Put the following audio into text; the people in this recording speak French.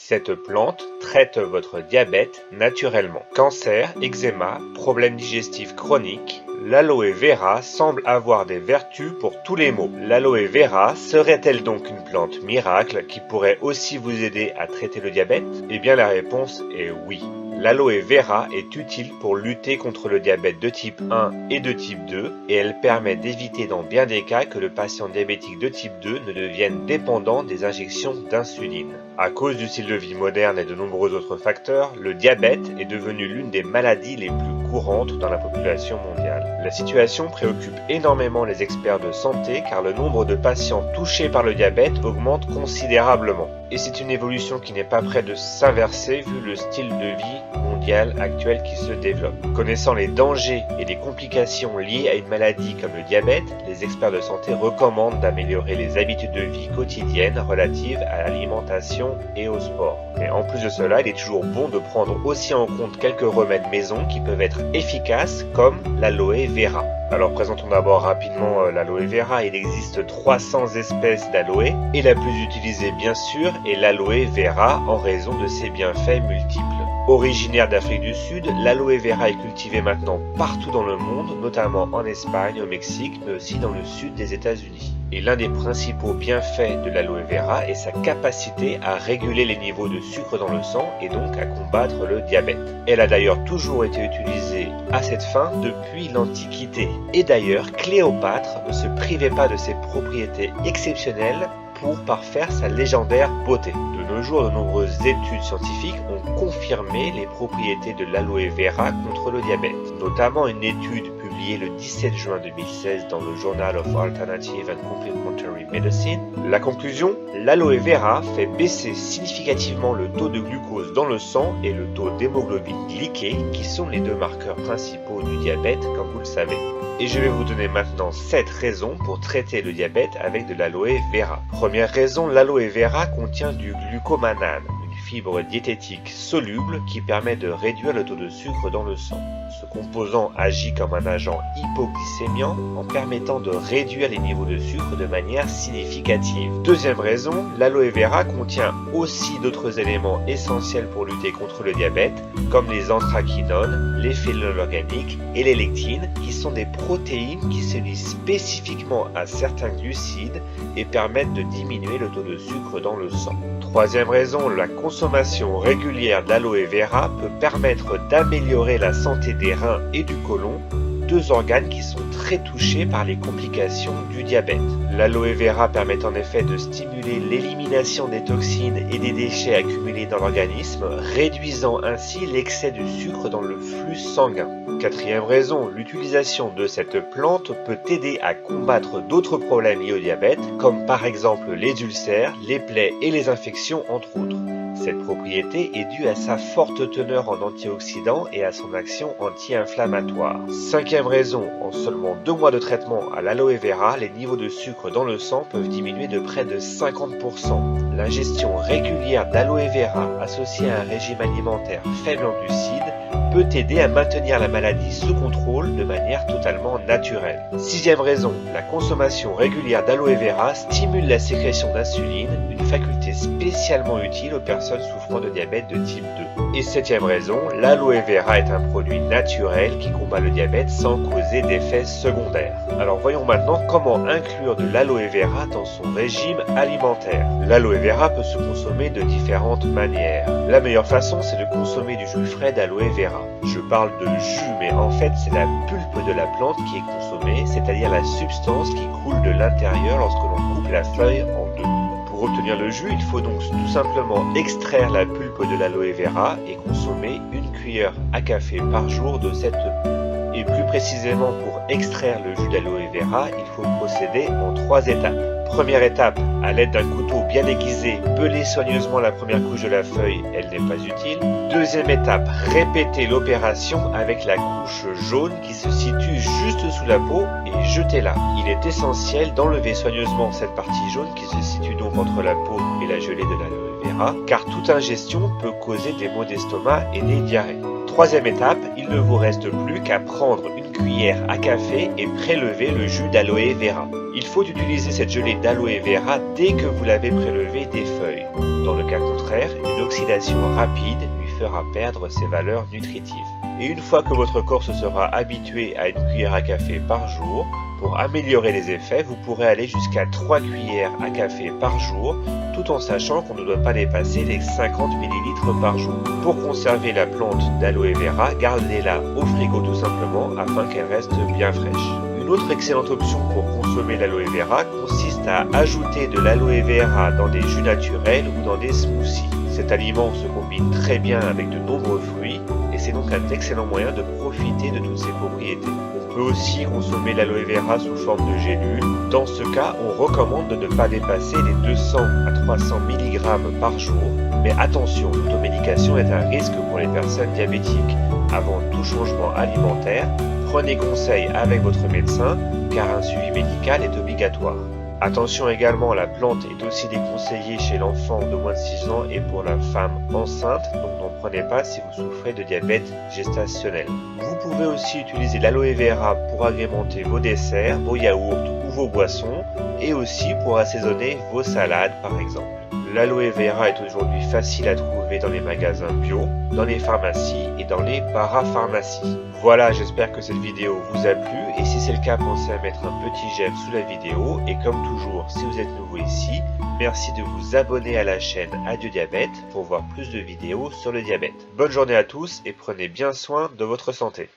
Cette plante traite votre diabète naturellement. Cancer, eczéma, problèmes digestifs chroniques, l'aloe vera semble avoir des vertus pour tous les maux. L'aloe vera serait-elle donc une plante miracle qui pourrait aussi vous aider à traiter le diabète? Eh bien la réponse est oui. L'aloe vera est utile pour lutter contre le diabète de type 1 et de type 2 et elle permet d'éviter dans bien des cas que le patient diabétique de type 2 ne devienne dépendant des injections d'insuline. À cause du style de vie moderne et de nombreux autres facteurs, le diabète est devenu l'une des maladies les plus courantes dans la population mondiale. La situation préoccupe énormément les experts de santé car le nombre de patients touchés par le diabète augmente considérablement. Et c'est une évolution qui n'est pas près de s'inverser vu le style de vie mondial actuel qui se développe. Connaissant les dangers et les complications liées à une maladie comme le diabète, les experts de santé recommandent d'améliorer les habitudes de vie quotidiennes relatives à l'alimentation et au sport. Mais en plus de cela, il est toujours bon de prendre aussi en compte quelques remèdes maison qui peuvent être efficaces comme l'aloe vera. Alors présentons d'abord rapidement l'aloe vera. Il existe 300 espèces d'aloe et la plus utilisée bien sûr est l'aloe vera en raison de ses bienfaits multiples. Originaire d'Afrique du Sud, l'aloe vera est cultivée maintenant partout dans le monde, notamment en Espagne, au Mexique, mais aussi dans le sud des États-Unis. Et l'un des principaux bienfaits de l'aloe vera est sa capacité à réguler les niveaux de sucre dans le sang et donc à combattre le diabète. Elle a d'ailleurs toujours été utilisée à cette fin depuis l'Antiquité. Et d'ailleurs, Cléopâtre ne se privait pas de ses propriétés exceptionnelles pour parfaire sa légendaire beauté. De nos jours, de nombreuses études scientifiques ont confirmé les propriétés de l'aloe vera contre le diabète, notamment une étude publiée le 17 juin 2016 dans le Journal of Alternative and Complementary Medicine. La conclusion, l'aloe vera fait baisser significativement le taux de glucose dans le sang et le taux d'hémoglobine glyquée, qui sont les deux marqueurs principaux du diabète, comme vous le savez. Et je vais vous donner maintenant 7 raisons pour traiter le diabète avec de l'aloe vera. Première raison, l'aloe vera contient du glucomanane, une fibre diététique soluble qui permet de réduire le taux de sucre dans le sang. Ce composant agit comme un agent hypoglycémiant en permettant de réduire les niveaux de sucre de manière significative. Deuxième raison, l'aloe vera contient aussi d'autres éléments essentiels pour lutter contre le diabète, comme les anthraquinones, les phénols organiques et les lectines, qui sont des protéines qui se lient spécifiquement à certains glucides et permettent de diminuer le taux de sucre dans le sang. Troisième raison, la consommation régulière d'aloe vera peut permettre d'améliorer la santé des reins et du côlon, deux organes qui sont très touchés par les complications du diabète. L'aloe vera permet en effet de stimuler l'élimination des toxines et des déchets accumulés dans l'organisme, réduisant ainsi l'excès de sucre dans le flux sanguin. Quatrième raison, l'utilisation de cette plante peut aider à combattre d'autres problèmes liés au diabète, comme par exemple les ulcères, les plaies et les infections entre autres. Cette propriété est due à sa forte teneur en antioxydants et à son action anti-inflammatoire. Cinquième raison, en seulement 2 mois de traitement à l'aloe vera, les niveaux de sucre dans le sang peuvent diminuer de près de 50%. L'ingestion régulière d'aloe vera associée à un régime alimentaire faible en glucides peut aider à maintenir la maladie sous contrôle de manière totalement naturelle. Sixième raison, la consommation régulière d'aloe vera stimule la sécrétion d'insuline, une faculté spécialement utile aux personnes souffrant de diabète de type 2. Et septième raison, l'aloe vera est un produit naturel qui combat le diabète sans causer d'effets secondaires. Alors voyons maintenant comment inclure de l'aloe vera dans son régime alimentaire. L'aloe vera peut se consommer de différentes manières. La meilleure façon, c'est de consommer du jus frais d'aloe vera. Je parle de jus, mais en fait c'est la pulpe de la plante qui est consommée, c'est-à-dire la substance qui coule de l'intérieur lorsque l'on coupe la feuille en deux. Pour obtenir le jus, il faut donc tout simplement extraire la pulpe de l'aloe vera et consommer 1 cuillère à café par jour de cette pulpe. Et plus précisément, pour extraire le jus d'aloe vera, il faut procéder en 3 étapes. Première étape, à l'aide d'un couteau bien aiguisé, peler soigneusement la première couche de la feuille, elle n'est pas utile. Deuxième étape, répéter l'opération avec la couche jaune qui se situe juste sous la peau et jetez-la. Il est essentiel d'enlever soigneusement cette partie jaune qui se situe donc entre la peau et la gelée de l'aloe vera, car toute ingestion peut causer des maux d'estomac et des diarrhées. Troisième étape, il ne vous reste plus qu'à prendre 1 cuillère à café et prélever le jus d'aloe vera. Il faut utiliser cette gelée d'aloe vera dès que vous l'avez prélevé des feuilles. Dans le cas contraire, une oxydation rapide lui fera perdre ses valeurs nutritives. Et une fois que votre corps se sera habitué à une cuillère à café par jour, pour améliorer les effets, vous pourrez aller jusqu'à 3 cuillères à café par jour, tout en sachant qu'on ne doit pas dépasser les 50 ml par jour. Pour conserver la plante d'aloe vera, gardez-la au frigo tout simplement afin qu'elle reste bien fraîche. Une autre excellente option pour consommer l'aloe vera consiste à ajouter de l'aloe vera dans des jus naturels ou dans des smoothies. Cet aliment se combine très bien avec de nombreux fruits et c'est donc un excellent moyen de profiter de toutes ses propriétés. On peut aussi consommer l'aloe vera sous forme de gélule. Dans ce cas, on recommande de ne pas dépasser les 200 à 300 mg par jour. Mais attention, l'automédication est un risque pour les personnes diabétiques. Avant tout changement alimentaire, prenez conseil avec votre médecin car un suivi médical est obligatoire. Attention également, la plante est aussi déconseillée chez l'enfant de moins de 6 ans et pour la femme enceinte, donc n'en prenez pas si vous souffrez de diabète gestationnel. Vous pouvez aussi utiliser l'aloe vera pour agrémenter vos desserts, vos yaourts ou vos boissons et aussi pour assaisonner vos salades par exemple. L'aloe vera est aujourd'hui facile à trouver dans les magasins bio, dans les pharmacies et dans les parapharmacies. Voilà, j'espère que cette vidéo vous a plu et si c'est le cas, pensez à mettre un petit j'aime sous la vidéo et comme toujours, si vous êtes nouveau ici, merci de vous abonner à la chaîne Adieu Diabète pour voir plus de vidéos sur le diabète. Bonne journée à tous et prenez bien soin de votre santé.